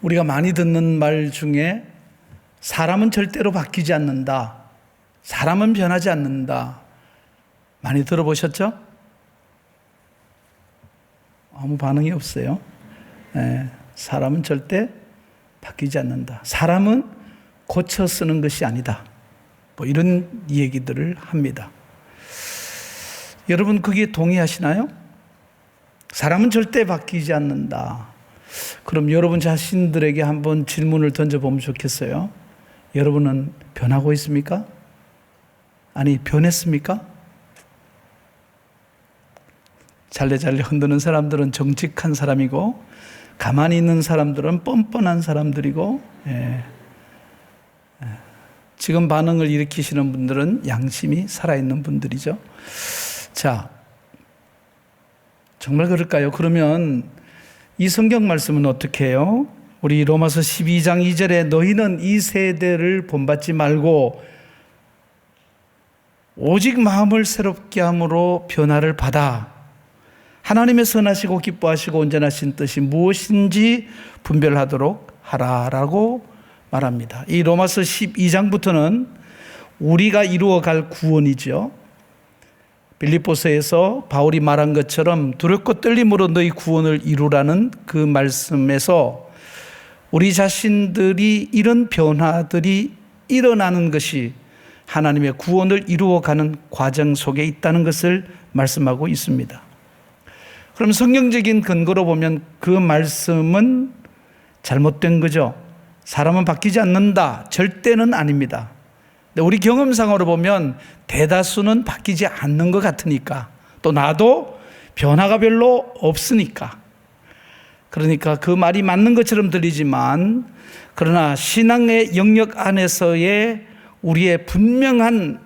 우리가 많이 듣는 말 중에 사람은 절대로 바뀌지 않는다. 사람은 변하지 않는다. 많이 들어보셨죠? 아무 반응이 없어요. 사람은 절대 바뀌지 않는다. 사람은 고쳐 쓰는 것이 아니다. 뭐 이런 얘기들을 합니다. 여러분 거기에 동의하시나요? 사람은 절대 바뀌지 않는다. 그럼 여러분 자신들에게 한번 질문을 던져보면 좋겠어요. 여러분은 변하고 있습니까? 아니, 변했습니까? 잘래잘래 흔드는 사람들은 정직한 사람이고, 가만히 있는 사람들은 뻔뻔한 사람들이고, 지금 반응을 일으키시는 분들은 양심이 살아있는 분들이죠. 자, 정말 그럴까요? 그러면 이 성경 말씀은 어떻게 해요? 우리 로마서 12장 2절에 너희는 이 세대를 본받지 말고 오직 마음을 새롭게 함으로 변화를 받아 하나님의 선하시고 기뻐하시고 온전하신 뜻이 무엇인지 분별하도록 하라라고 말합니다. 이 로마서 12장부터는 우리가 이루어갈 구원이죠. 빌립보서에서 바울이 말한 것처럼 두렵고 떨림으로 너희 구원을 이루라는 그 말씀에서 우리 자신들이 이런 변화들이 일어나는 것이 하나님의 구원을 이루어가는 과정 속에 있다는 것을 말씀하고 있습니다. 그럼 성경적인 근거로 보면 그 말씀은 잘못된 거죠. 사람은 바뀌지 않는다. 절대는 아닙니다. 근데 우리 경험상으로 보면 대다수는 바뀌지 않는 것 같으니까, 또 나도 변화가 별로 없으니까, 그러니까 그 말이 맞는 것처럼 들리지만, 그러나 신앙의 영역 안에서의 우리의 분명한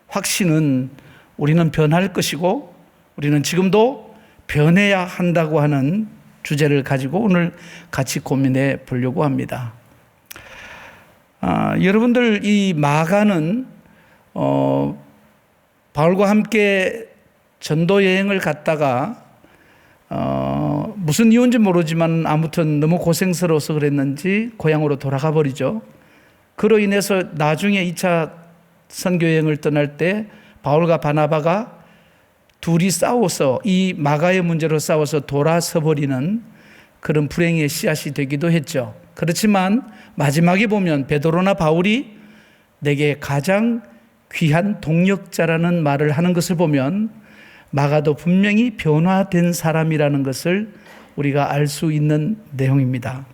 확신은 우리는 변할 것이고 우리는 지금도 변해야 한다고 하는 주제를 가지고 오늘 같이 고민해 보려고 합니다. 여러분들 이 마가는 바울과 함께 전도 여행을 갔다가 무슨 이유인지 모르지만 아무튼 너무 고생스러워서 그랬는지 고향으로 돌아가 버리죠. 그로 인해서 나중에 2차 선교 여행을 떠날 때 바울과 바나바가 둘이 싸워서 이 마가의 문제로 싸워서 돌아서 버리는 그런 불행의 씨앗이 되기도 했죠. 그렇지만 마지막에 보면 베드로나 바울이 내게 가장 귀한 동역자라는 말을 하는 것을 보면 마가도 분명히 변화된 사람이라는 것을 우리가 알 수 있는 내용입니다.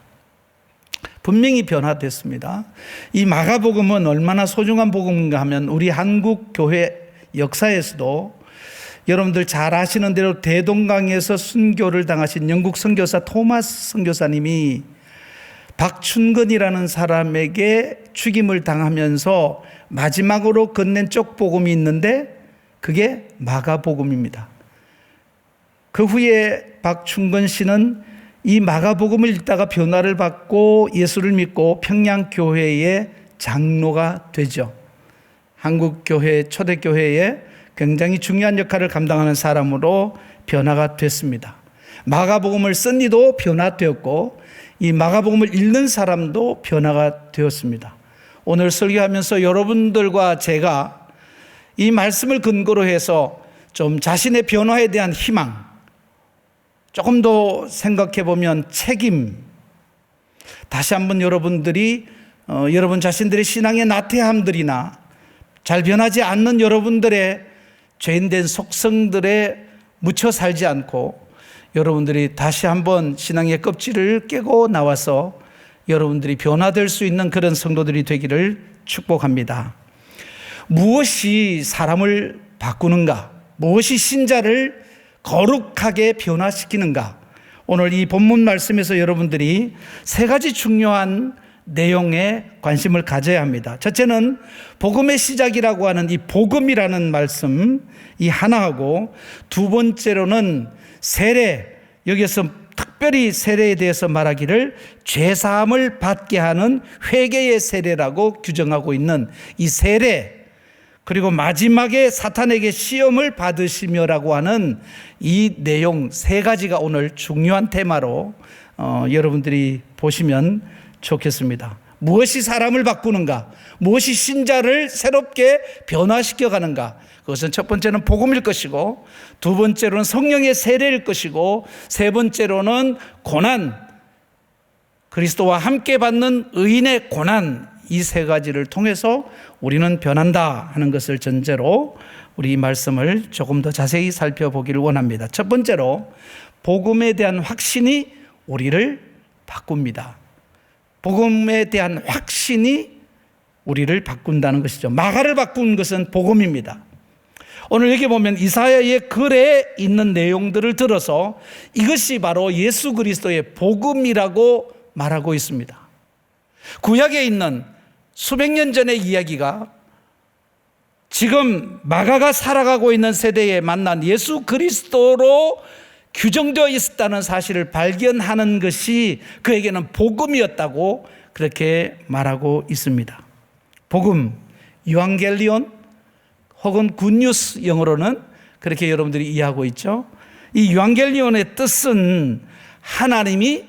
분명히 변화됐습니다. 이 마가복음은 얼마나 소중한 복음인가 하면 우리 한국 교회 역사에서도 여러분들 잘 아시는 대로 대동강에서 순교를 당하신 영국 선교사 토마스 선교사님이 박춘근이라는 사람에게 죽임을 당하면서 마지막으로 건넨 쪽복음이 있는데 그게 마가복음입니다. 그 후에 박춘근 씨는 이 마가복음을 읽다가 변화를 받고 예수를 믿고 평양교회의 장로가 되죠. 한국교회, 초대교회에 굉장히 중요한 역할을 감당하는 사람으로 변화가 됐습니다. 마가복음을 쓴 이도 변화되었고 이 마가복음을 읽는 사람도 변화가 되었습니다. 오늘 설교하면서 여러분들과 제가 이 말씀을 근거로 해서 좀 자신의 변화에 대한 희망, 조금 더 생각해 보면 책임, 다시 한번 여러분들이 여러분 자신들의 신앙의 나태함들이나 잘 변하지 않는 여러분들의 죄인된 속성들에 묻혀 살지 않고 여러분들이 다시 한번 신앙의 껍질을 깨고 나와서 여러분들이 변화될 수 있는 그런 성도들이 되기를 축복합니다. 무엇이 사람을 바꾸는가? 무엇이 신자를 거룩하게 변화시키는가? 오늘 이 본문 말씀에서 여러분들이 세 가지 중요한 내용에 관심을 가져야 합니다. 첫째는 복음의 시작이라고 하는 이 복음이라는 말씀 이 하나하고, 두 번째로는 세례, 여기서 특별히 세례에 대해서 말하기를 죄사함을 받게 하는 회개의 세례라고 규정하고 있는 이 세례, 그리고 마지막에 사탄에게 시험을 받으시며라고 하는 이 내용 세 가지가 오늘 중요한 테마로 여러분들이 보시면 좋겠습니다. 무엇이 사람을 바꾸는가? 무엇이 신자를 새롭게 변화시켜 가는가? 그것은 첫 번째는 복음일 것이고, 두 번째로는 성령의 세례일 것이고, 세 번째로는 고난, 그리스도와 함께 받는 의인의 고난, 이 세 가지를 통해서 우리는 변한다 하는 것을 전제로 우리 이 말씀을 조금 더 자세히 살펴보기를 원합니다. 첫 번째로 복음에 대한 확신이 우리를 바꿉니다. 복음에 대한 확신이 우리를 바꾼다는 것이죠. 마가를 바꾼 것은 복음입니다. 오늘 여기 보면 이사야의 글에 있는 내용들을 들어서 이것이 바로 예수 그리스도의 복음이라고 말하고 있습니다. 구약에 있는 수백 년 전의 이야기가 지금 마가가 살아가고 있는 세대에 만난 예수 그리스도로 규정되어 있었다는 사실을 발견하는 것이 그에게는 복음이었다고 그렇게 말하고 있습니다. 복음, 유앙겔리온 혹은 굿뉴스, 영어로는 그렇게 여러분들이 이해하고 있죠. 이 유앙겔리온의 뜻은 하나님이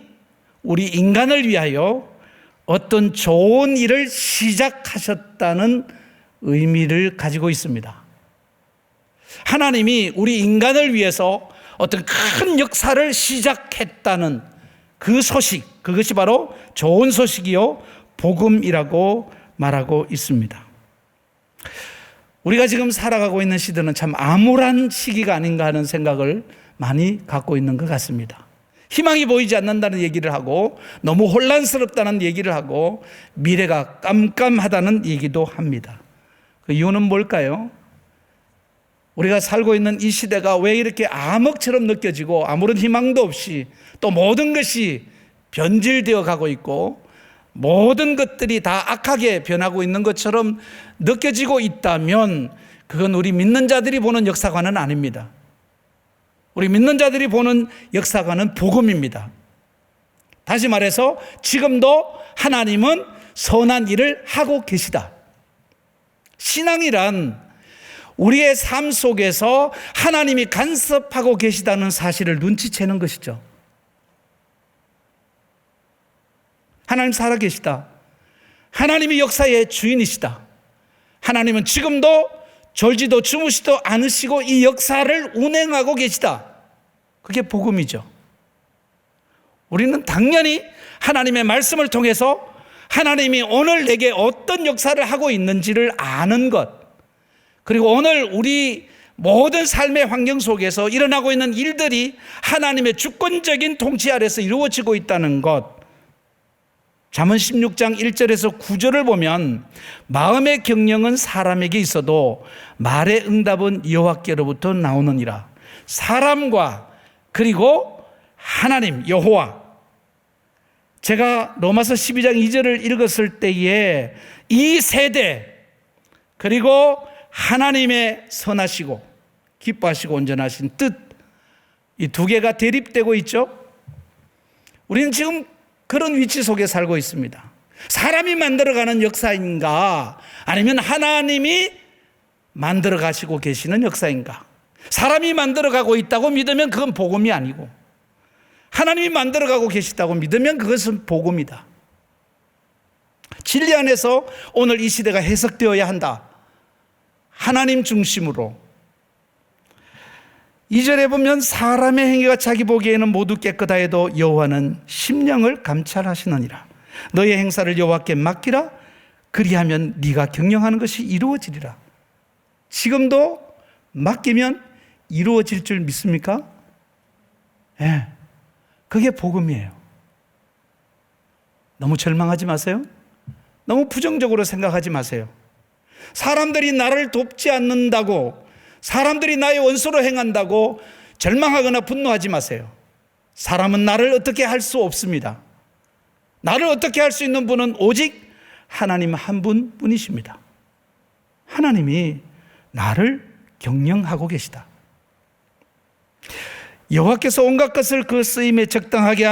우리 인간을 위하여 어떤 좋은 일을 시작하셨다는 의미를 가지고 있습니다. 하나님이 우리 인간을 위해서 어떤 큰 역사를 시작했다는 그 소식, 그것이 바로 좋은 소식이요 복음이라고 말하고 있습니다. 우리가 지금 살아가고 있는 시대는 참 암울한 시기가 아닌가 하는 생각을 많이 갖고 있는 것 같습니다. 희망이 보이지 않는다는 얘기를 하고, 너무 혼란스럽다는 얘기를 하고, 미래가 깜깜하다는 얘기도 합니다. 그 이유는 뭘까요? 우리가 살고 있는 이 시대가 왜 이렇게 암흑처럼 느껴지고 아무런 희망도 없이 또 모든 것이 변질되어 가고 있고 모든 것들이 다 악하게 변하고 있는 것처럼 느껴지고 있다면 그건 우리 믿는 자들이 보는 역사관은 아닙니다. 우리 믿는 자들이 보는 역사관은 복음입니다. 다시 말해서 지금도 하나님은 선한 일을 하고 계시다. 신앙이란 우리의 삶 속에서 하나님이 간섭하고 계시다는 사실을 눈치채는 것이죠. 하나님 살아계시다. 하나님이 역사의 주인이시다. 하나님은 지금도 졸지도 주무시도 않으시고 이 역사를 운행하고 계시다. 그게 복음이죠. 우리는 당연히 하나님의 말씀을 통해서 하나님이 오늘 내게 어떤 역사를 하고 있는지를 아는 것, 그리고 오늘 우리 모든 삶의 환경 속에서 일어나고 있는 일들이 하나님의 주권적인 통치 아래서 이루어지고 있다는 것. 잠언 16장 1절에서 9절을 보면 마음의 경영은 사람에게 있어도 말의 응답은 여호와께로부터 나오느니라. 사람과 그리고 하나님 여호와. 제가 로마서 12장 2절을 읽었을 때에 이 세대 그리고 하나님의 선하시고 기뻐하시고 온전하신 뜻, 이 두 개가 대립되고 있죠. 우리는 지금 그런 위치 속에 살고 있습니다. 사람이 만들어가는 역사인가, 아니면 하나님이 만들어 가시고 계시는 역사인가. 사람이 만들어가고 있다고 믿으면 그건 복음이 아니고, 하나님이 만들어가고 계시다고 믿으면 그것은 복음이다. 진리 안에서 오늘 이 시대가 해석되어야 한다. 하나님 중심으로. 2절에 보면 사람의 행위가 자기 보기에는 모두 깨끗하 해도 여호와는 심령을 감찰하시느니라. 너의 행사를 여호와께 맡기라. 그리하면 네가 경영하는 것이 이루어지리라. 지금도 맡기면 이루어질 줄 믿습니까? 네, 그게 복음이에요. 너무 절망하지 마세요. 너무 부정적으로 생각하지 마세요. 사람들이 나를 돕지 않는다고, 사람들이 나의 원수로 행한다고 절망하거나 분노하지 마세요. 사람은 나를 어떻게 할 수 없습니다. 나를 어떻게 할 수 있는 분은 오직 하나님 한 분뿐이십니다. 하나님이 나를 경영하고 계시다. 여호와께서 온갖 것을 그 쓰임에 적당하게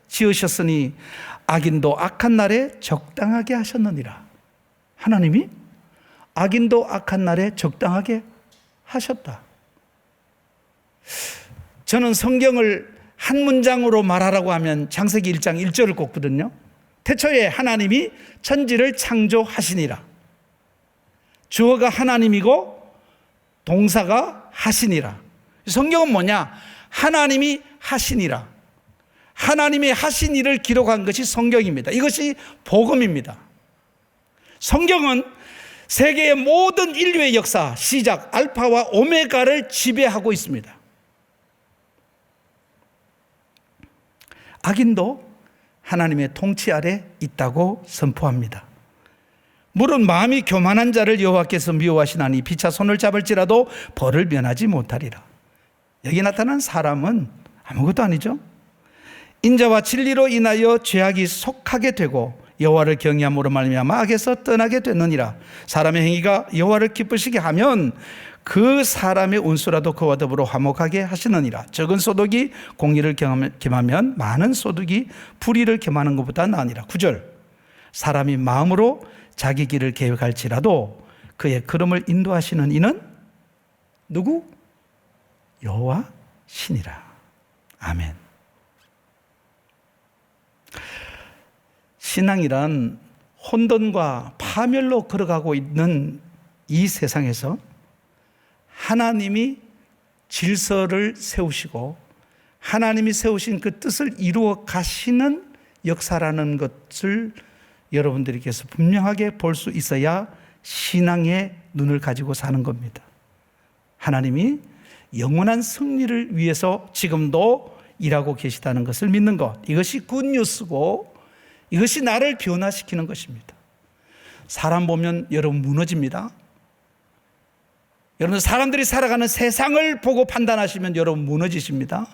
지으셨으니 악인도 악한 날에 적당하게 하셨느니라. 하나님이 악인도 악한 날에 적당하게 하셨다. 저는 성경을 한 문장으로 말하라고 하면 창세기 1장 1절을 꼽거든요. 태초에 하나님이 천지를 창조하시니라. 주어가 하나님이고 동사가 하시니라. 성경은 뭐냐? 하나님이 하시니라. 하나님이 하신 일을 기록한 것이 성경입니다. 이것이 복음입니다. 성경은 세계의 모든 인류의 역사, 시작, 알파와 오메가를 지배하고 있습니다. 악인도 하나님의 통치 아래 있다고 선포합니다. 물은 마음이 교만한 자를 여호와께서 미워하시나니 피차 손을 잡을지라도 벌을 면하지 못하리라. 여기 나타난 사람은 아무것도 아니죠. 인자와 진리로 인하여 죄악이 속하게 되고 여호와를 경외함으로 말미암아 악에서 떠나게 되느니라. 사람의 행위가 여호와를 기쁘시게 하면 그 사람의 운수라도 그와 더불어 화목하게 하시느니라. 적은 소득이 공의를 겸하면 많은 소득이 불의를 겸하는 것보다 나으니라. 9절. 사람이 마음으로 자기 길을 계획할지라도 그의 걸음을 인도하시는 이는 누구? 여호와 신이라. 아멘. 신앙이란 혼돈과 파멸로 걸어가고 있는 이 세상에서 하나님이 질서를 세우시고 하나님이 세우신 그 뜻을 이루어 가시는 역사라는 것을 여러분들께서 분명하게 볼 수 있어야 신앙의 눈을 가지고 사는 겁니다. 하나님이 영원한 승리를 위해서 지금도 일하고 계시다는 것을 믿는 것, 이것이 굿뉴스고 이것이 나를 변화시키는 것입니다. 사람 보면 여러분 무너집니다. 여러분 사람들이 살아가는 세상을 보고 판단하시면 여러분 무너지십니다.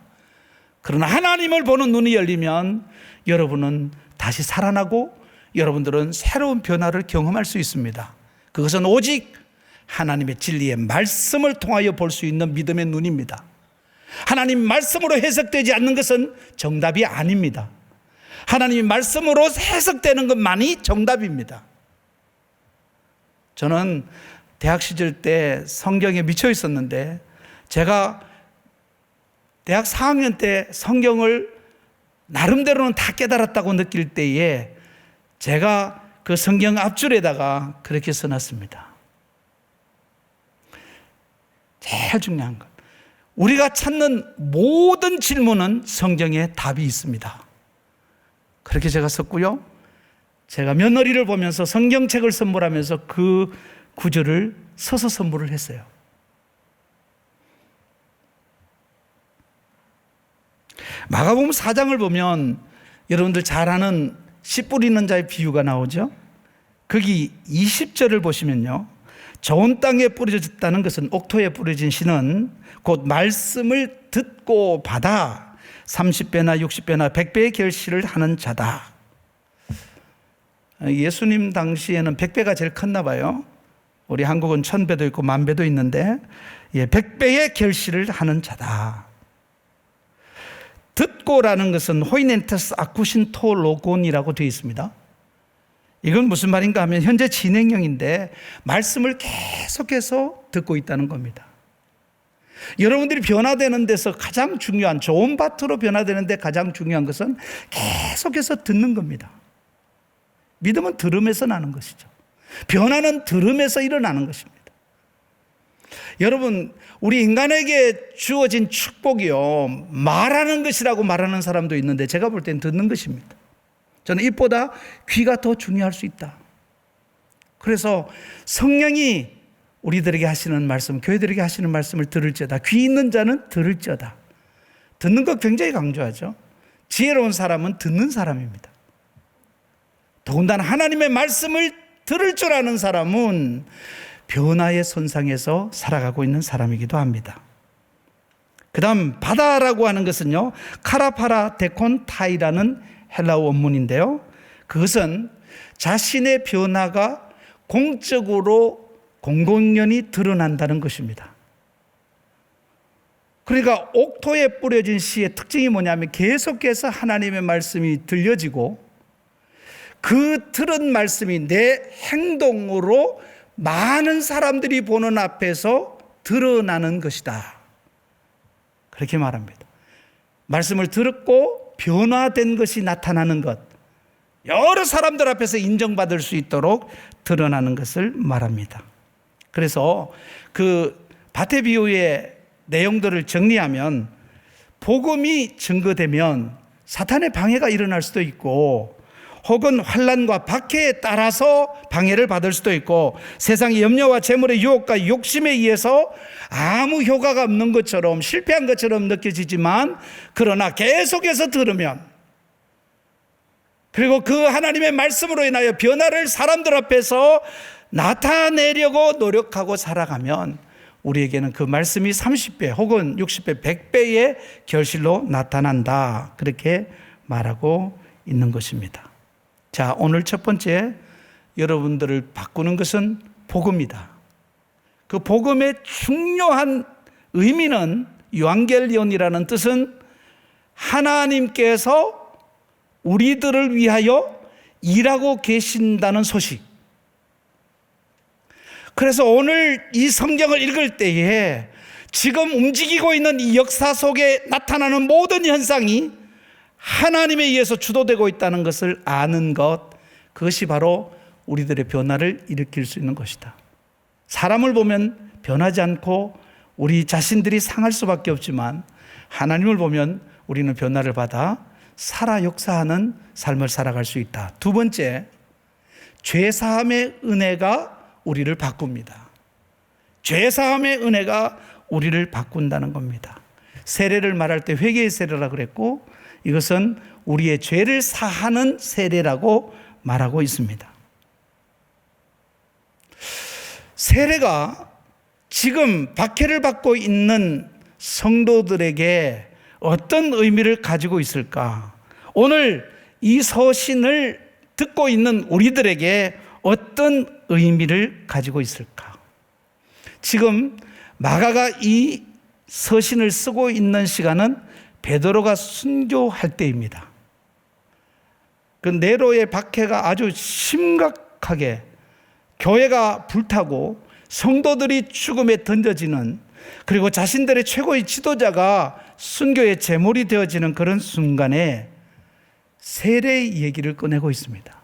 그러나 하나님을 보는 눈이 열리면 여러분은 다시 살아나고 여러분들은 새로운 변화를 경험할 수 있습니다. 그것은 오직 하나님의 진리의 말씀을 통하여 볼 수 있는 믿음의 눈입니다. 하나님 말씀으로 해석되지 않는 것은 정답이 아닙니다. 하나님의 말씀으로 해석되는 것만이 정답입니다. 저는 대학 시절 때 성경에 미쳐 있었는데 제가 대학 4학년 때 성경을 나름대로는 다 깨달았다고 느낄 때에 제가 그 성경 앞줄에다가 그렇게 써놨습니다. 제일 중요한 것, 우리가 찾는 모든 질문은 성경에 답이 있습니다. 그렇게 제가 썼고요. 제가 며느리를 보면서 성경책을 선물하면서 그 구절을 서서 선물을 했어요. 마가복음 4장을 보면 여러분들 잘 아는 씨 뿌리는 자의 비유가 나오죠. 거기 20절을 보시면요, 좋은 땅에 뿌려졌다는 것은, 옥토에 뿌려진 씨는 곧 말씀을 듣고 받아 30배나 60배나 100배의 결실을 하는 자다. 예수님 당시에는 100배가 제일 컸나 봐요. 우리 한국은 1000배도 있고 10,000배도 있는데 100배의 결실을 하는 자다. 듣고라는 것은 호이넨테스 아쿠신토 로곤이라고 되어 있습니다. 이건 무슨 말인가 하면 현재 진행형인데 말씀을 계속해서 듣고 있다는 겁니다. 여러분들이 변화되는 데서 가장 중요한, 좋은 밭으로 변화되는 데 가장 중요한 것은 계속해서 듣는 겁니다. 믿음은 들음에서 나는 것이죠. 변화는 들음에서 일어나는 것입니다. 여러분, 우리 인간에게 주어진 축복이요, 말하는 것이라고 말하는 사람도 있는데 제가 볼 때는 듣는 것입니다. 저는 입보다 귀가 더 중요할 수 있다. 그래서 성령이 우리들에게 하시는 말씀, 교회들에게 하시는 말씀을 들을지어다. 귀 있는 자는 들을지어다. 듣는 것 굉장히 강조하죠. 지혜로운 사람은 듣는 사람입니다. 더군다나 하나님의 말씀을 들을 줄 아는 사람은 변화의 선상에서 살아가고 있는 사람이기도 합니다. 그 다음 바다라고 하는 것은요, 카라파라 데콘타이라는 헬라어 원문인데요, 그것은 자신의 변화가 공적으로 공공연히 드러난다는 것입니다. 그러니까 옥토에 뿌려진 씨의 특징이 뭐냐면 계속해서 하나님의 말씀이 들려지고 그 들은 말씀이 내 행동으로 많은 사람들이 보는 앞에서 드러나는 것이다. 그렇게 말합니다. 말씀을 듣고 변화된 것이 나타나는 것, 여러 사람들 앞에서 인정받을 수 있도록 드러나는 것을 말합니다. 그래서 그 밭의 비유의 내용들을 정리하면, 복음이 증거되면 사탄의 방해가 일어날 수도 있고, 혹은 환난과 박해에 따라서 방해를 받을 수도 있고, 세상의 염려와 재물의 유혹과 욕심에 의해서 아무 효과가 없는 것처럼, 실패한 것처럼 느껴지지만, 그러나 계속해서 들으면, 그리고 그 하나님의 말씀으로 인하여 변화를 사람들 앞에서 나타내려고 노력하고 살아가면 우리에게는 그 말씀이 30배 혹은 60배, 100배의 결실로 나타난다, 그렇게 말하고 있는 것입니다. 자, 오늘 첫 번째 여러분들을 바꾸는 것은 복음이다. 그 복음의 중요한 의미는, 유앙겔리온이라는 뜻은 하나님께서 우리들을 위하여 일하고 계신다는 소식. 그래서 오늘 이 성경을 읽을 때에 지금 움직이고 있는 이 역사 속에 나타나는 모든 현상이 하나님에 의해서 주도되고 있다는 것을 아는 것, 그것이 바로 우리들의 변화를 일으킬 수 있는 것이다. 사람을 보면 변하지 않고 우리 자신들이 상할 수밖에 없지만, 하나님을 보면 우리는 변화를 받아 살아 역사하는 삶을 살아갈 수 있다. 두 번째, 죄사함의 은혜가 우리를 바꿉니다. 죄사함의 은혜가 우리를 바꾼다는 겁니다. 세례를 말할 때 회개의 세례라고 그랬고, 이것은 우리의 죄를 사하는 세례라고 말하고 있습니다. 세례가 지금 박해를 받고 있는 성도들에게 어떤 의미를 가지고 있을까? 오늘 이 서신을 듣고 있는 우리들에게 어떤 의미를 가지고 있을까? 지금 마가가 이 서신을 쓰고 있는 시간은 베드로가 순교할 때입니다. 그 네로의 박해가 아주 심각하게, 교회가 불타고 성도들이 죽음에 던져지는, 그리고 자신들의 최고의 지도자가 순교의 제물이 되어지는 그런 순간에 세례의 얘기를 꺼내고 있습니다.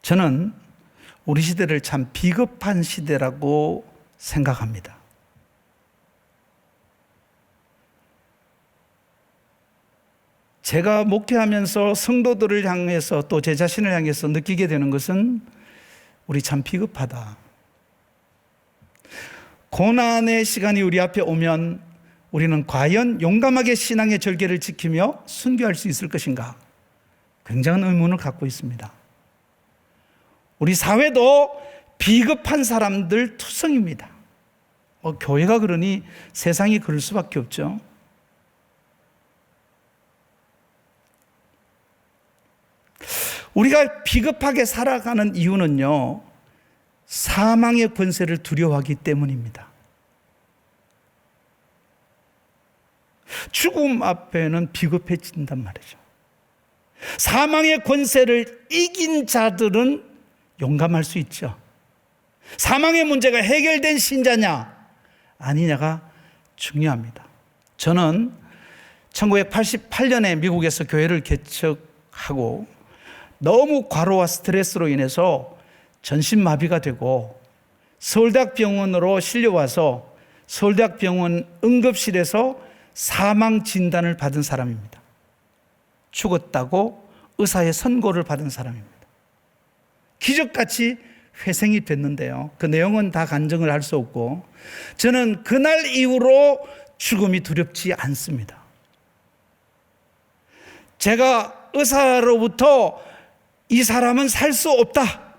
저는 우리 시대를 참 비겁한 시대라고 생각합니다. 제가 목회하면서 성도들을 향해서, 또 제 자신을 향해서 느끼게 되는 것은, 우리 참 비겁하다. 고난의 시간이 우리 앞에 오면 우리는 과연 용감하게 신앙의 절개를 지키며 순교할 수 있을 것인가? 굉장한 의문을 갖고 있습니다. 우리 사회도 비겁한 사람들 투성입니다. 교회가 그러니 세상이 그럴 수밖에 없죠. 우리가 비겁하게 살아가는 이유는요, 사망의 권세를 두려워하기 때문입니다. 죽음 앞에는 비겁해진단 말이죠. 사망의 권세를 이긴 자들은 용감할 수 있죠. 사망의 문제가 해결된 신자냐 아니냐가 중요합니다. 저는 1988년에 미국에서 교회를 개척하고 너무 과로와 스트레스로 인해서 전신마비가 되고 서울대학병원으로 실려와서 서울대학병원 응급실에서 사망 진단을 받은 사람입니다. 죽었다고 의사의 선고를 받은 사람입니다. 기적같이 회생이 됐는데요, 그 내용은 다 간증을 할 수 없고, 저는 그날 이후로 죽음이 두렵지 않습니다. 제가 의사로부터 이 사람은 살 수 없다,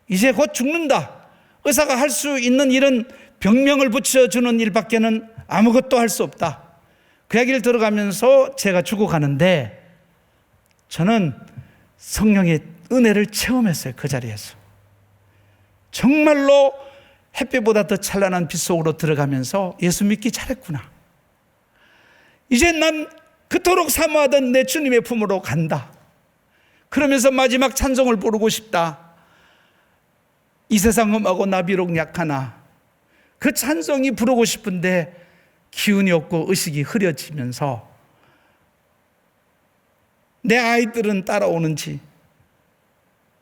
이제 곧 죽는다, 의사가 할 수 있는 일은 병명을 붙여주는 일밖에는 아무것도 할 수 없다, 그 이야기를 들어가면서 제가 죽어가는데, 저는 성령의 은혜를 체험했어요. 그 자리에서 정말로 햇빛보다 더 찬란한 빛 속으로 들어가면서 예수 믿기 잘했구나, 이제 난 그토록 사모하던 내 주님의 품으로 간다, 그러면서 마지막 찬송을 부르고 싶다. 이 세상 험하고 나 비록 약하나, 그 찬송이 부르고 싶은데 기운이 없고 의식이 흐려지면서 내 아이들은 따라오는지,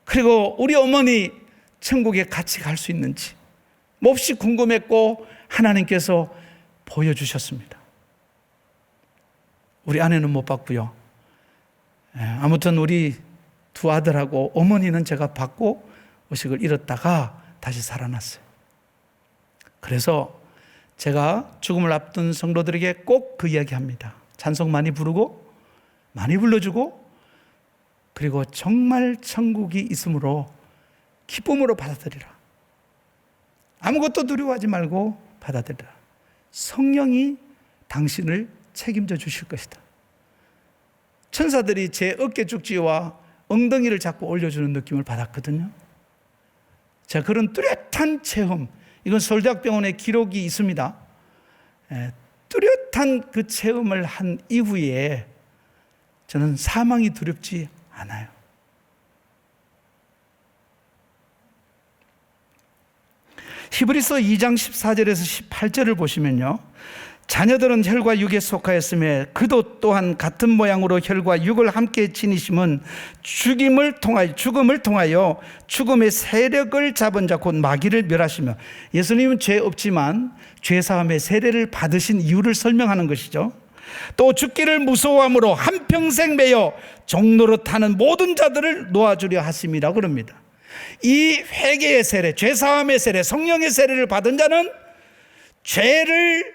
그리고 우리 어머니 천국에 같이 갈 수 있는지 몹시 궁금했고 하나님께서 보여주셨습니다. 우리 아내는 못 봤고요. 아무튼 우리 두 아들하고 어머니는 제가 받고 의식을 잃었다가 다시 살아났어요. 그래서 제가 죽음을 앞둔 성도들에게 꼭 그 이야기 합니다. 찬송 많이 부르고 많이 불러주고, 그리고 정말 천국이 있으므로 기쁨으로 받아들이라. 아무것도 두려워하지 말고 받아들이라. 성령이 당신을 책임져 주실 것이다. 천사들이 제 어깨 쪽지와 엉덩이를 잡고 올려주는 느낌을 받았거든요. 자, 그런 뚜렷한 체험, 이건 서울대학병원에 기록이 있습니다. 뚜렷한 그 체험을 한 이후에 저는 사망이 두렵지 않아요. 히브리서 2장 14절에서 18절을 보시면요, 자녀들은 혈과 육에 속하였으며 그도 또한 같은 모양으로 혈과 육을 함께 지니심은 죽음을 통하여 죽음의 세력을 잡은 자 곧 마귀를 멸하시며, 예수님은 죄 없지만 죄사함의 세례를 받으신 이유를 설명하는 것이죠. 또 죽기를 무서워함으로 한평생 매여 종로로 타는 모든 자들을 놓아주려 하심이라 그럽니다. 이 회개의 세례, 죄사함의 세례, 성령의 세례를 받은 자는 죄를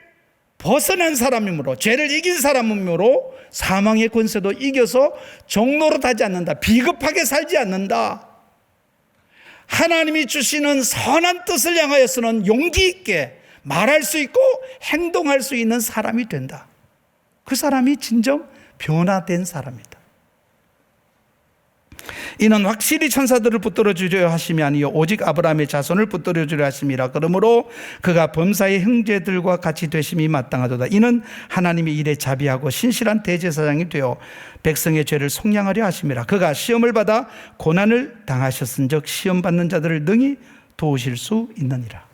벗어난 사람이므로, 죄를 이긴 사람이므로 사망의 권세도 이겨서 종로로 타지 않는다. 비겁하게 살지 않는다. 하나님이 주시는 선한 뜻을 향하여서는 용기 있게 말할 수 있고 행동할 수 있는 사람이 된다. 그 사람이 진정 변화된 사람이다. 이는 확실히 천사들을 붙들어 주려 하심이 아니요 오직 아브라함의 자손을 붙들어 주려 하심이라. 그러므로 그가 범사의 형제들과 같이 되심이 마땅하도다. 이는 하나님이 이래 자비하고 신실한 대제사장이 되어 백성의 죄를 속량하려 하심이라. 그가 시험을 받아 고난을 당하셨은즉 시험 받는 자들을 능히 도우실 수 있느니라.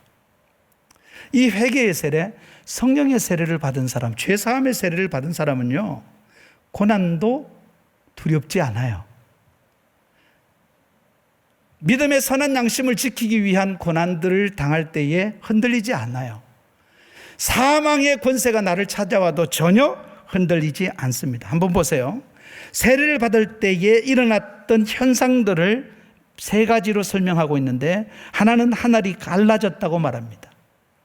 이 회개의 세례, 성령의 세례를 받은 사람, 죄사함의 세례를 받은 사람은요, 고난도 두렵지 않아요. 믿음의 선한 양심을 지키기 위한 고난들을 당할 때에 흔들리지 않아요. 사망의 권세가 나를 찾아와도 전혀 흔들리지 않습니다. 한번 보세요. 세례를 받을 때에 일어났던 현상들을 세 가지로 설명하고 있는데, 하나는 하늘이 갈라졌다고 말합니다.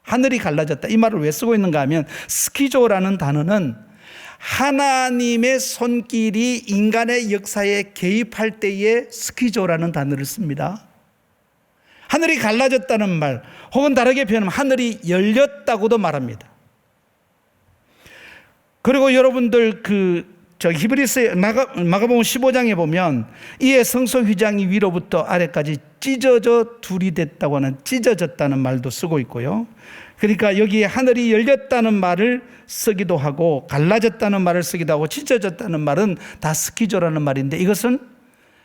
하늘이 갈라졌다. 이 말을 왜 쓰고 있는가 하면, 스키조라는 단어는 하나님의 손길이 인간의 역사에 개입할 때에 스키조라는 단어를 씁니다. 하늘이 갈라졌다는 말, 혹은 다르게 표현하면 하늘이 열렸다고도 말합니다. 그리고 여러분들 히브리서 마가복음 15장에 보면 이에 성소 휘장이 위로부터 아래까지 찢어져 둘이 됐다고 하는 찢어졌다는 말도 쓰고 있고요. 그러니까 여기에 하늘이 열렸다는 말을 쓰기도 하고 갈라졌다는 말을 쓰기도 하고 찢어졌다는 말은 다 스키조라는 말인데, 이것은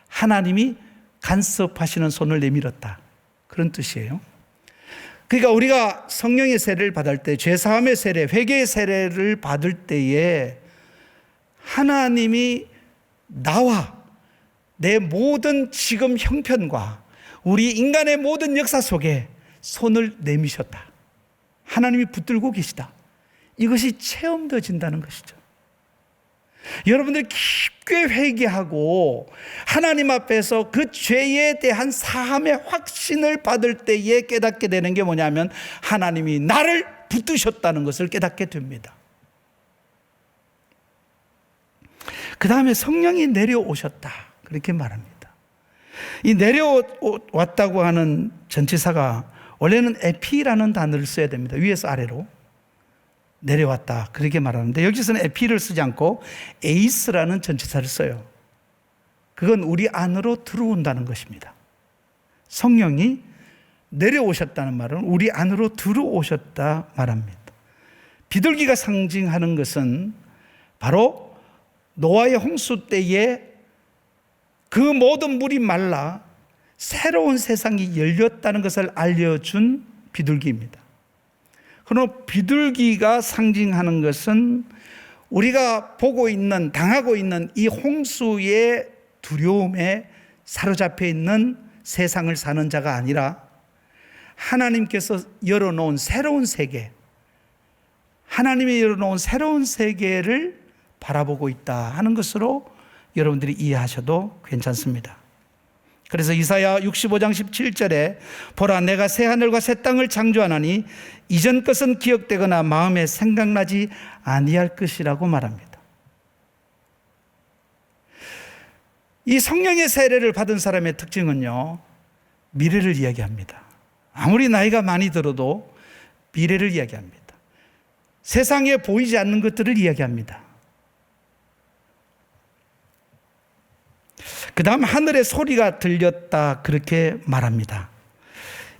하나님이 간섭하시는 손을 내밀었다, 그런 뜻이에요. 그러니까 우리가 성령의 세례를 받을 때, 죄사함의 세례, 회개의 세례를 받을 때에 하나님이 나와 내 모든 지금 형편과 우리 인간의 모든 역사 속에 손을 내미셨다. 하나님이 붙들고 계시다. 이것이 체험되어진다는 것이죠. 여러분들 깊게 회개하고 하나님 앞에서 그 죄에 대한 사함의 확신을 받을 때에 깨닫게 되는 게 뭐냐면, 하나님이 나를 붙드셨다는 것을 깨닫게 됩니다. 그 다음에 성령이 내려오셨다, 그렇게 말합니다. 이 내려왔다고 하는 전치사가 원래는 에피라는 단어를 써야 됩니다. 위에서 아래로 내려왔다, 그렇게 말하는데 여기서는 에피를 쓰지 않고 에이스라는 전치사를 써요. 그건 우리 안으로 들어온다는 것입니다. 성령이 내려오셨다는 말은 우리 안으로 들어오셨다 말합니다. 비둘기가 상징하는 것은 바로 노아의 홍수 때에 그 모든 물이 말라 새로운 세상이 열렸다는 것을 알려준 비둘기입니다. 그러나 비둘기가 상징하는 것은 우리가 보고 있는, 당하고 있는 이 홍수의 두려움에 사로잡혀 있는 세상을 사는 자가 아니라 하나님께서 열어놓은 새로운 세계, 하나님이 열어놓은 새로운 세계를 바라보고 있다 하는 것으로 여러분들이 이해하셔도 괜찮습니다. 그래서 이사야 65장 17절에 보라 내가 새 하늘과 새 땅을 창조하나니 이전 것은 기억되거나 마음에 생각나지 아니할 것이라고 말합니다. 이 성령의 세례를 받은 사람의 특징은요, 미래를 이야기합니다. 아무리 나이가 많이 들어도 미래를 이야기합니다. 세상에 보이지 않는 것들을 이야기합니다. 그 다음 하늘의 소리가 들렸다 그렇게 말합니다.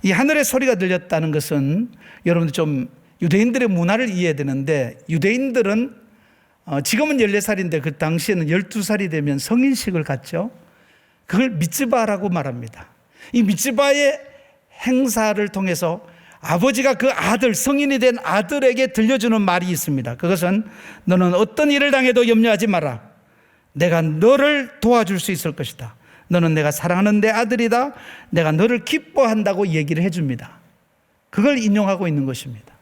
이 하늘의 소리가 들렸다는 것은 여러분들 좀 유대인들의 문화를 이해해야 되는데, 유대인들은 지금은 14살인데 그 당시에는 12살이 되면 성인식을 갖죠. 그걸 미츠바라고 말합니다. 이 미츠바의 행사를 통해서 아버지가 그 아들, 성인이 된 아들에게 들려주는 말이 있습니다. 그것은 너는 어떤 일을 당해도 염려하지 마라. 내가 너를 도와줄 수 있을 것이다. 너는 내가 사랑하는 내 아들이다. 내가 너를 기뻐한다고 얘기를 해줍니다. 그걸 인용하고 있는 것입니다.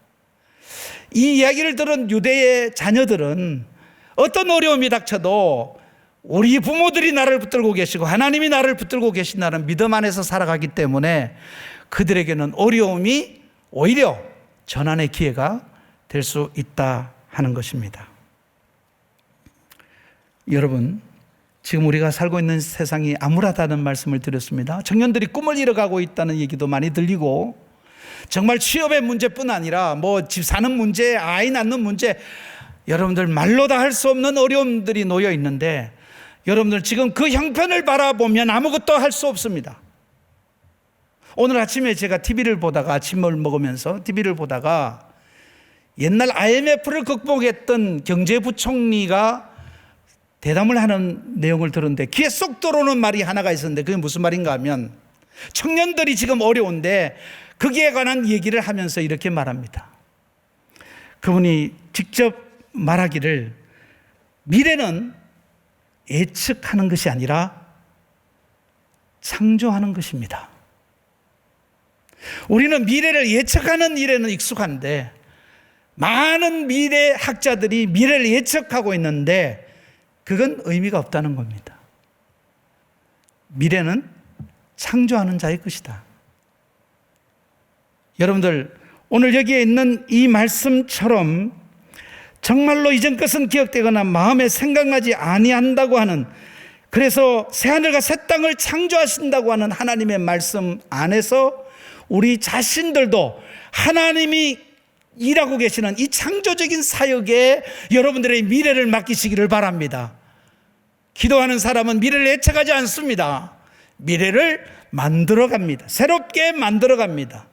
이 이야기를 들은 유대의 자녀들은 어떤 어려움이 닥쳐도 우리 부모들이 나를 붙들고 계시고 하나님이 나를 붙들고 계신다는 믿음 안에서 살아가기 때문에 그들에게는 어려움이 오히려 전환의 기회가 될 수 있다 하는 것입니다. 여러분, 지금 우리가 살고 있는 세상이 암울하다는 말씀을 드렸습니다. 청년들이 꿈을 잃어가고 있다는 얘기도 많이 들리고, 정말 취업의 문제뿐 아니라 집 사는 문제, 아이 낳는 문제, 여러분들 말로 다 할 수 없는 어려움들이 놓여 있는데, 여러분들 지금 그 형편을 바라보면 아무것도 할 수 없습니다. 오늘 아침에 제가 TV를 보다가, 아침을 먹으면서 TV를 보다가 옛날 IMF를 극복했던 경제부총리가 대담을 하는 내용을 들었는데 귀에 쏙 들어오는 말이 하나가 있었는데, 그게 무슨 말인가 하면 청년들이 지금 어려운데 거기에 관한 얘기를 하면서 이렇게 말합니다. 그분이 직접 말하기를, 미래는 예측하는 것이 아니라 창조하는 것입니다. 우리는 미래를 예측하는 일에는 익숙한데, 많은 미래학자들이 미래를 예측하고 있는데 그건 의미가 없다는 겁니다. 미래는 창조하는 자의 것이다. 여러분들, 오늘 여기에 있는 이 말씀처럼 정말로 이전 것은 기억되거나 마음에 생각나지 아니한다고 하는, 그래서 새하늘과 새 땅을 창조하신다고 하는 하나님의 말씀 안에서 우리 자신들도 하나님이 일하고 계시는 이 창조적인 사역에 여러분들의 미래를 맡기시기를 바랍니다. 기도하는 사람은 미래를 예측하지 않습니다. 미래를 만들어갑니다. 새롭게 만들어갑니다.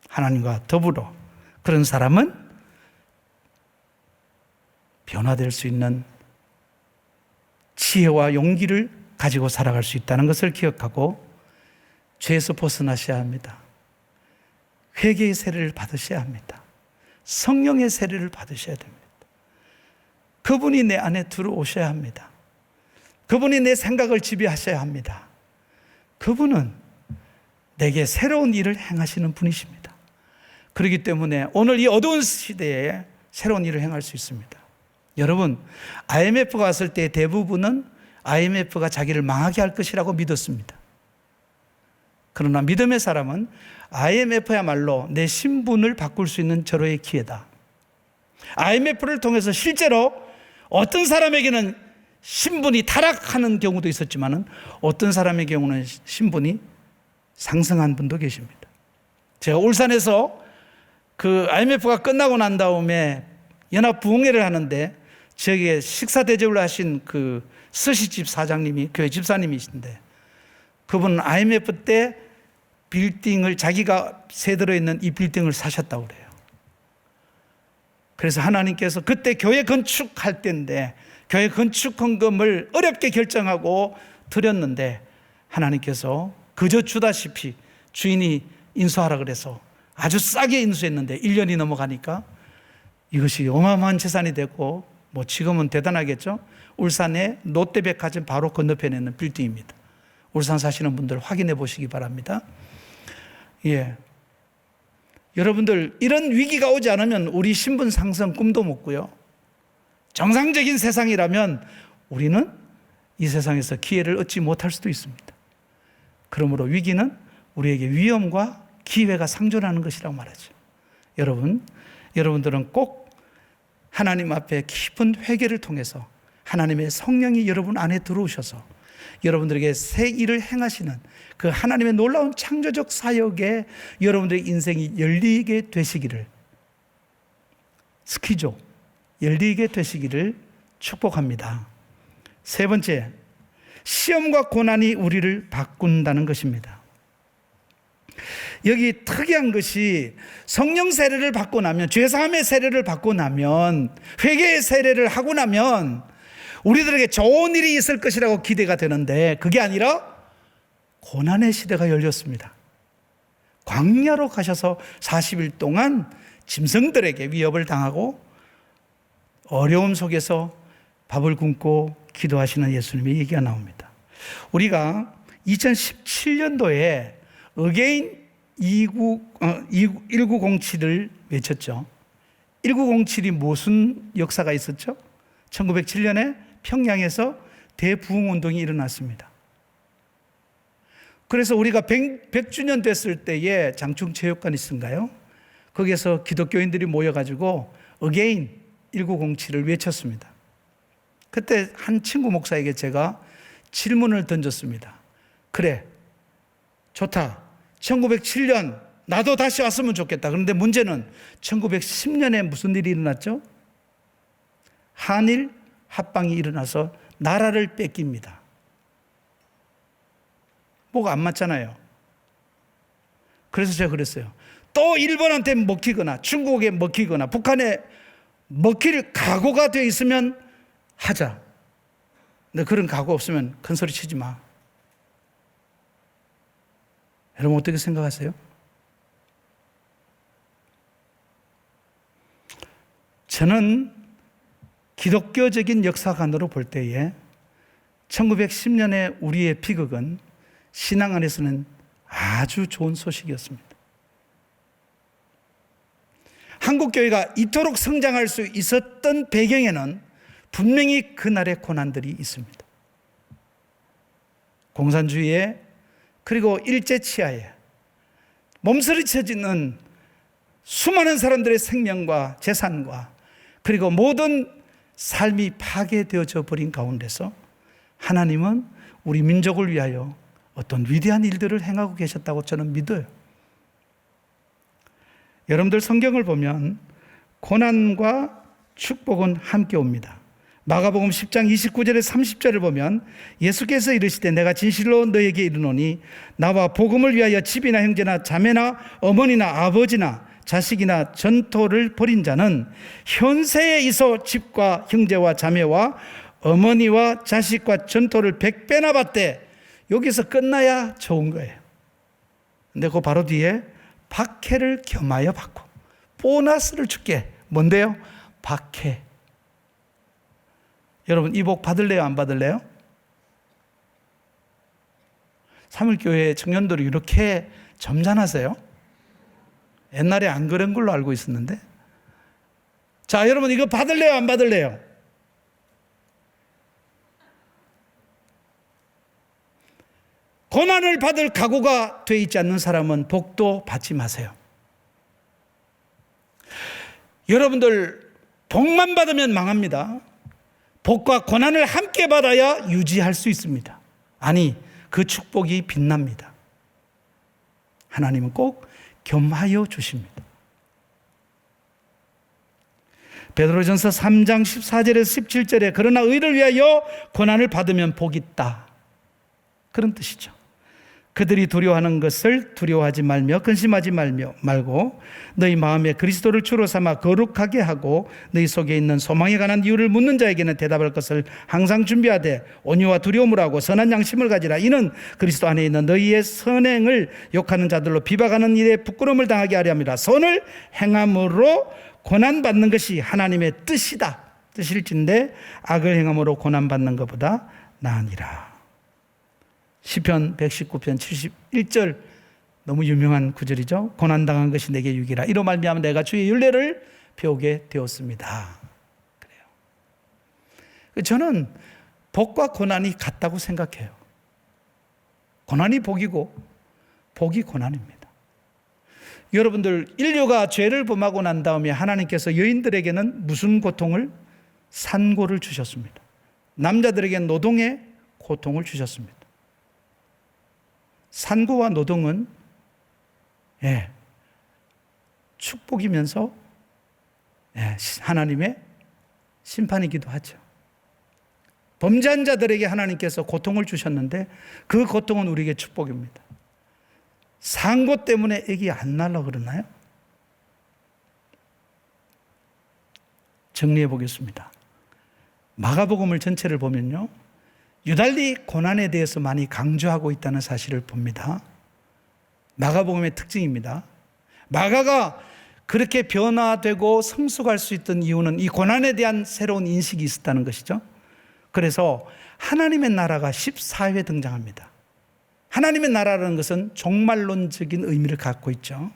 하나님과 더불어. 그런 사람은 변화될 수 있는 지혜와 용기를 가지고 살아갈 수 있다는 것을 기억하고 죄에서 벗어나셔야 합니다. 회개의 세례를 받으셔야 합니다. 성령의 세례를 받으셔야 됩니다. 그분이 내 안에 들어오셔야 합니다. 그분이 내 생각을 지배하셔야 합니다. 그분은 내게 새로운 일을 행하시는 분이십니다. 그렇기 때문에 오늘 이 어두운 시대에 새로운 일을 행할 수 있습니다. 여러분, IMF가 왔을 때 대부분은 IMF가 자기를 망하게 할 것이라고 믿었습니다. 그러나 믿음의 사람은 IMF야말로 내 신분을 바꿀 수 있는 절호의 기회다. IMF를 통해서 실제로 어떤 사람에게는 신분이 타락하는 경우도 있었지만 어떤 사람의 경우는 신분이 상승한 분도 계십니다. 제가 울산에서 그 IMF가 끝나고 난 다음에 연합 부흥회를 하는데 저에게 식사 대접을 하신 그 스시집 사장님이 교회 집사님이신데, 그분은 IMF 때 빌딩을, 자기가 세들어 있는 이 빌딩을 사셨다고 그래요. 그래서 하나님께서 그때 교회 건축할 때인데 교회 건축 헌금을 어렵게 결정하고 드렸는데 하나님께서 그저 주다시피 주인이 인수하라 그래서 아주 싸게 인수했는데 1년이 넘어가니까 이것이 어마어마한 재산이 되고 뭐 지금은 대단하겠죠. 울산의 롯데백화점 바로 건너편에 있는 빌딩입니다. 울산 사시는 분들 확인해 보시기 바랍니다. 예. 여러분들 이런 위기가 오지 않으면 우리 신분 상승 꿈도 못 꾸요. 정상적인 세상이라면 우리는 이 세상에서 기회를 얻지 못할 수도 있습니다. 그러므로 위기는 우리에게 위험과 기회가 상존하는 것이라고 말하죠. 여러분들은 꼭 하나님 앞에 깊은 회개를 통해서 하나님의 성령이 여러분 안에 들어오셔서 여러분들에게 새 일을 행하시는 그 하나님의 놀라운 창조적 사역에 여러분들의 인생이 열리게 되시기를, 스키조 열리게 되시기를 축복합니다. 세 번째, 시험과 고난이 우리를 바꾼다는 것입니다. 여기 특이한 것이 성령 세례를 받고 나면, 죄사함의 세례를 받고 나면, 회개의 세례를 하고 나면 우리들에게 좋은 일이 있을 것이라고 기대가 되는데 그게 아니라 고난의 시대가 열렸습니다. 광야로 가셔서 40일 동안 짐승들에게 위협을 당하고 어려움 속에서 밥을 굶고 기도하시는 예수님의 얘기가 나옵니다. 우리가 2017년도에 어게인 1907을 외쳤죠. 1907이 무슨 역사가 있었죠? 1907년에 평양에서 대부흥운동이 일어났습니다. 그래서 우리가 100주년 됐을 때에 장충체육관이 있은가요? 거기에서 기독교인들이 모여가지고 어게인 1907을 외쳤습니다. 그때 한 친구 목사에게 제가 질문을 던졌습니다. 그래, 좋다. 1907년 나도 다시 왔으면 좋겠다. 그런데 문제는 1910년에 무슨 일이 일어났죠? 한일 합방이 일어나서 나라를 뺏깁니다. 뭐가 안 맞잖아요. 그래서 제가 그랬어요. 또 일본한테 먹히거나 중국에 먹히거나 북한에 먹힐 각오가 되어 있으면 하자. 근데 그런 각오 없으면 큰 소리 치지 마. 여러분 어떻게 생각하세요? 저는 기독교적인 역사관으로 볼 때에 1910년에 우리의 비극은 신앙 안에서는 아주 좋은 소식이었습니다. 한국교회가 이토록 성장할 수 있었던 배경에는 분명히 그날의 고난들이 있습니다. 공산주의에 그리고 일제치하에 몸서리쳐지는 수많은 사람들의 생명과 재산과 그리고 모든 삶이 파괴되어져 버린 가운데서 하나님은 우리 민족을 위하여 어떤 위대한 일들을 행하고 계셨다고 저는 믿어요. 여러분들 성경을 보면 고난과 축복은 함께 옵니다. 마가복음 10장 29절에 30절을 보면 예수께서 이르시되 내가 진실로 너에게 이르노니 나와 복음을 위하여 집이나 형제나 자매나 어머니나 아버지나 자식이나 전토를 벌인 자는 현세에 있어 집과 형제와 자매와 어머니와 자식과 전토를 100배나 받되 여기서 끝나야 좋은 거예요. 근데 그 바로 뒤에 박해를 겸하여 받고 보너스를 줄게. 뭔데요? 박해. 여러분 이 복 받을래요? 안 받을래요? 사물교회 청년들이 이렇게 점잖으세요? 옛날에 안 그런 걸로 알고 있었는데. 자, 여러분 이거 받을래요? 안 받을래요? 고난을 받을 각오가 되어 있지 않는 사람은 복도 받지 마세요. 여러분들 복만 받으면 망합니다. 복과 고난을 함께 받아야 유지할 수 있습니다. 아니, 그 축복이 빛납니다. 하나님은 꼭 겸하여 주십니다. 베드로전서 3장 14절에서 17절에 그러나 의를 위하여 고난을 받으면 복이 있다. 그런 뜻이죠. 그들이 두려워하는 것을 두려워하지 말며 근심하지 말고 너희 마음에 그리스도를 주로 삼아 거룩하게 하고 너희 속에 있는 소망에 관한 이유를 묻는 자에게는 대답할 것을 항상 준비하되 온유와 두려움을 하고 선한 양심을 가지라. 이는 그리스도 안에 있는 너희의 선행을 욕하는 자들로 비박하는 일에 부끄러움을 당하게 하려 함이라. 선을 행함으로 고난받는 것이 하나님의 뜻일진데 악을 행함으로 고난받는 것보다 나으니라. 시편 119편 71절 너무 유명한 구절이죠. 고난당한 것이 내게 유익이라. 이로 말미암아 내가 주의 율례를 배우게 되었습니다. 그래요. 저는 복과 고난이 같다고 생각해요. 고난이 복이고 복이 고난입니다. 여러분들, 인류가 죄를 범하고 난 다음에 하나님께서 여인들에게는 무슨 고통을? 산고를 주셨습니다. 남자들에게는 노동의 고통을 주셨습니다. 산고와 노동은 축복이면서 하나님의 심판이기도 하죠. 범죄한 자들에게 하나님께서 고통을 주셨는데 그 고통은 우리에게 축복입니다. 산고 때문에 애기 안 낳으려고 그러나요? 정리해 보겠습니다. 마가복음을 전체를 보면요, 유달리 고난에 대해서 많이 강조하고 있다는 사실을 봅니다. 마가복음의 특징입니다. 마가가 그렇게 변화되고 성숙할 수 있던 이유는 이 고난에 대한 새로운 인식이 있었다는 것이죠. 그래서 하나님의 나라가 14회 등장합니다. 하나님의 나라라는 것은 종말론적인 의미를 갖고 있죠.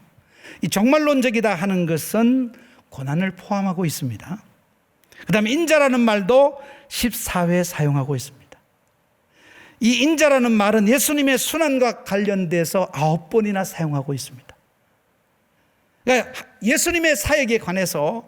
이 종말론적이다 하는 것은 고난을 포함하고 있습니다. 그 다음에 인자라는 말도 14회 사용하고 있습니다. 이 인자라는 말은 예수님의 순환과 관련돼서 9번이나 사용하고 있습니다. 그러니까 예수님의 사역에 관해서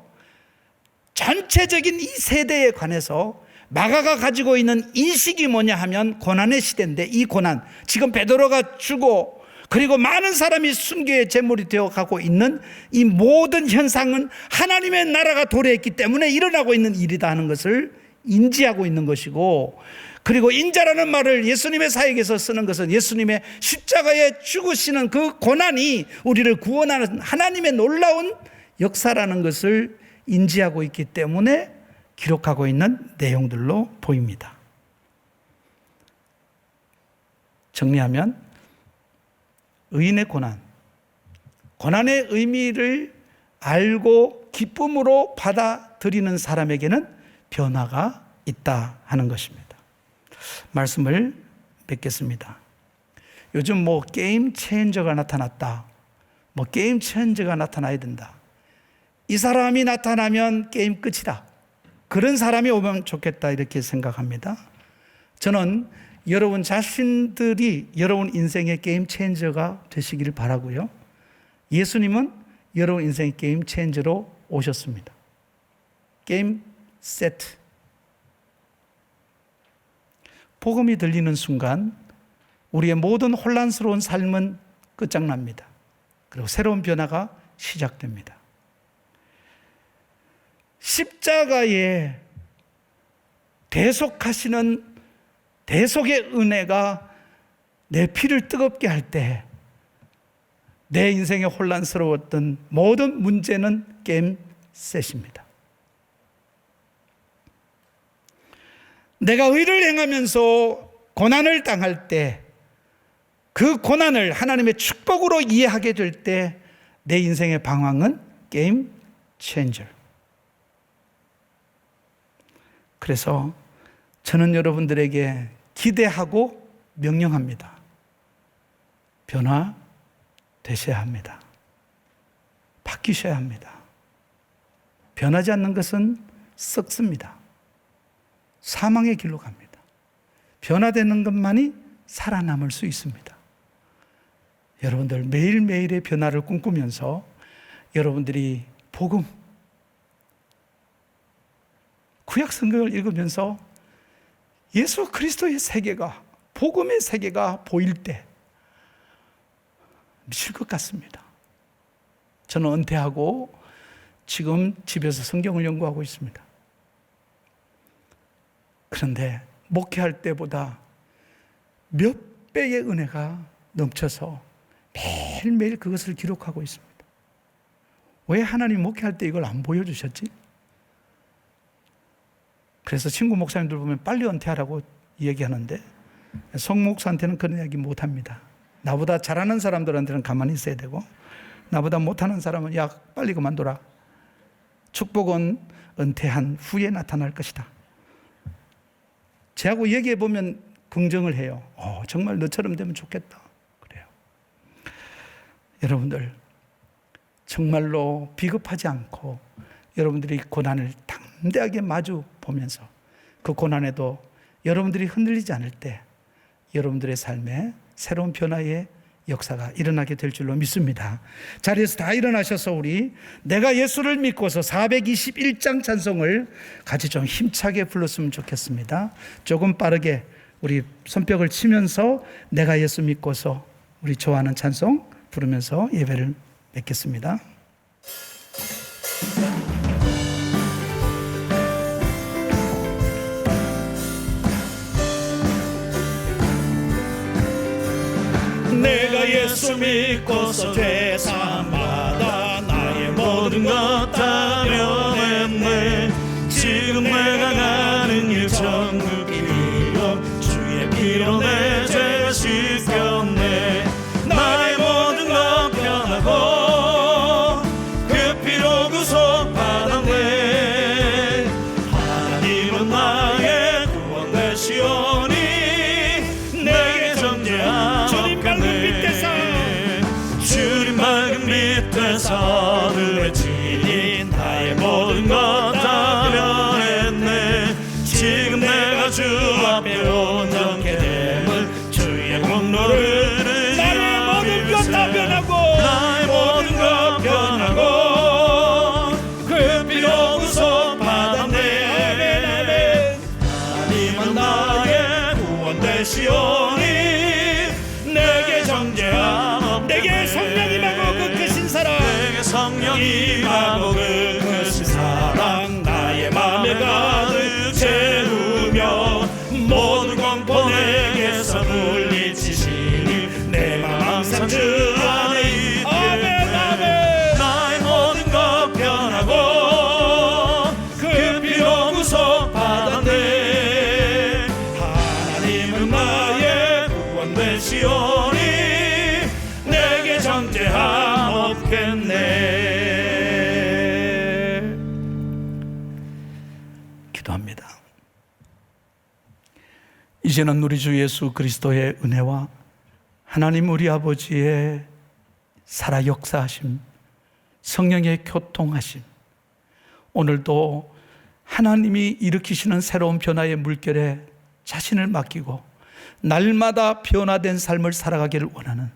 전체적인 이 세대에 관해서 마가가 가지고 있는 인식이 뭐냐 하면 고난의 시대인데, 이 고난, 지금 베드로가 죽고 그리고 많은 사람이 순교의 제물이 되어가고 있는 이 모든 현상은 하나님의 나라가 도래했기 때문에 일어나고 있는 일이다 하는 것을 인지하고 있는 것이고, 그리고 인자라는 말을 예수님의 사역에서 쓰는 것은 예수님의 십자가에 죽으시는 그 고난이 우리를 구원하는 하나님의 놀라운 역사라는 것을 인지하고 있기 때문에 기록하고 있는 내용들로 보입니다. 정리하면 의인의 고난, 고난의 의미를 알고 기쁨으로 받아들이는 사람에게는 변화가 있다 하는 것입니다. 말씀을 맺겠습니다. 요즘 게임 체인저가 나타났다, 게임 체인저가 나타나야 된다, 이 사람이 나타나면 게임 끝이다, 그런 사람이 오면 좋겠다, 이렇게 생각합니다. 저는 여러분 자신들이 여러분 인생의 게임 체인저가 되시기를 바라고요. 예수님은 여러분 인생의 게임 체인저로 오셨습니다. 게임 세트. 복음이 들리는 순간 우리의 모든 혼란스러운 삶은 끝장납니다. 그리고 새로운 변화가 시작됩니다. 십자가에 대속하시는 대속의 은혜가 내 피를 뜨겁게 할 때 내 인생에 혼란스러웠던 모든 문제는 게임 셋입니다. 내가 의를 행하면서 고난을 당할 때, 그 고난을 하나님의 축복으로 이해하게 될 때 내 인생의 방황은 게임 체인저. 그래서 저는 여러분들에게 기대하고 명령합니다. 변화되셔야 합니다. 바뀌셔야 합니다. 변하지 않는 것은 썩습니다. 사망의 길로 갑니다. 변화되는 것만이 살아남을 수 있습니다. 여러분들 매일매일의 변화를 꿈꾸면서 여러분들이 복음, 구약 성경을 읽으면서 예수 그리스도의 세계가, 복음의 세계가 보일 때 미칠 것 같습니다. 저는 은퇴하고 지금 집에서 성경을 연구하고 있습니다. 그런데 목회할 때보다 몇 배의 은혜가 넘쳐서 매일매일 그것을 기록하고 있습니다. 왜 하나님 목회할 때 이걸 안 보여주셨지? 그래서 친구 목사님들 보면 빨리 은퇴하라고 얘기하는데 성 목사한테는 그런 얘기 못합니다. 나보다 잘하는 사람들한테는 가만히 있어야 되고 나보다 못하는 사람은 야 빨리 그만둬라. 축복은 은퇴한 후에 나타날 것이다. 저하고 얘기해 보면 긍정을 해요. 정말 너처럼 되면 좋겠다. 그래요. 여러분들 정말로 비겁하지 않고 여러분들이 고난을 담대하게 마주 보면서 그 고난에도 여러분들이 흔들리지 않을 때 여러분들의 삶에 새로운 변화의 역사가 일어나게 될 줄로 믿습니다. 자리에서 다 일어나셔서 우리 내가 예수를 믿고서 421장 찬송을 같이 좀 힘차게 불렀으면 좋겠습니다. 조금 빠르게 우리 손뼉을 치면서 내가 예수 믿고서 우리 좋아하는 찬송 부르면서 예배를 맺겠습니다. 내가 예수 믿고서 죄사함받아 나의 모든 것 다 변했네. 지금 내가 가는 길 천국이요 주의 피로 내 죄가 씻겼네. 나의 모든 것 변하고 그 피로 구속받았네. 하나님은 나의 구원 되시오니 내게 정죄함 주님 맑은 밑에서 늘 외치니 나의 모든 것 다 변했네. 지금 내가 주 앞에 온전케 됨을 주의 공로를 나의 모든 것 다 변하고 나의 모든 것 변하고 그 피로 구속받았네. 하나님은 나의 구원 되시오니 내게 정죄함 내게 성령 임하고 그 크신 사랑 내게 성령 임하고 그 크신 사랑 나의 맘에 가득 채우며 모든 공포 내게서 물리치시니 내 맘 항상 주 안에 있겠네. 나의 모든 것 변하고 그 피로 구속받았네. 하나님은 나의 구원 되시오니 내게 정죄함 없겠네. 기도합니다. 이제는 우리 주 예수 그리스도의 은혜와 하나님 우리 아버지의 살아 역사하심, 성령의 교통하심, 오늘도 하나님이 일으키시는 새로운 변화의 물결에 자신을 맡기고 날마다 변화된 삶을 살아가기를 원하는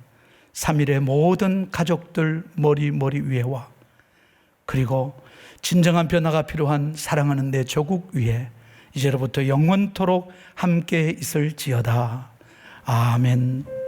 3일의 모든 가족들 머리 위에와 그리고 진정한 변화가 필요한 사랑하는 내 조국 위에 이제로부터 영원토록 함께 있을지어다. 아멘.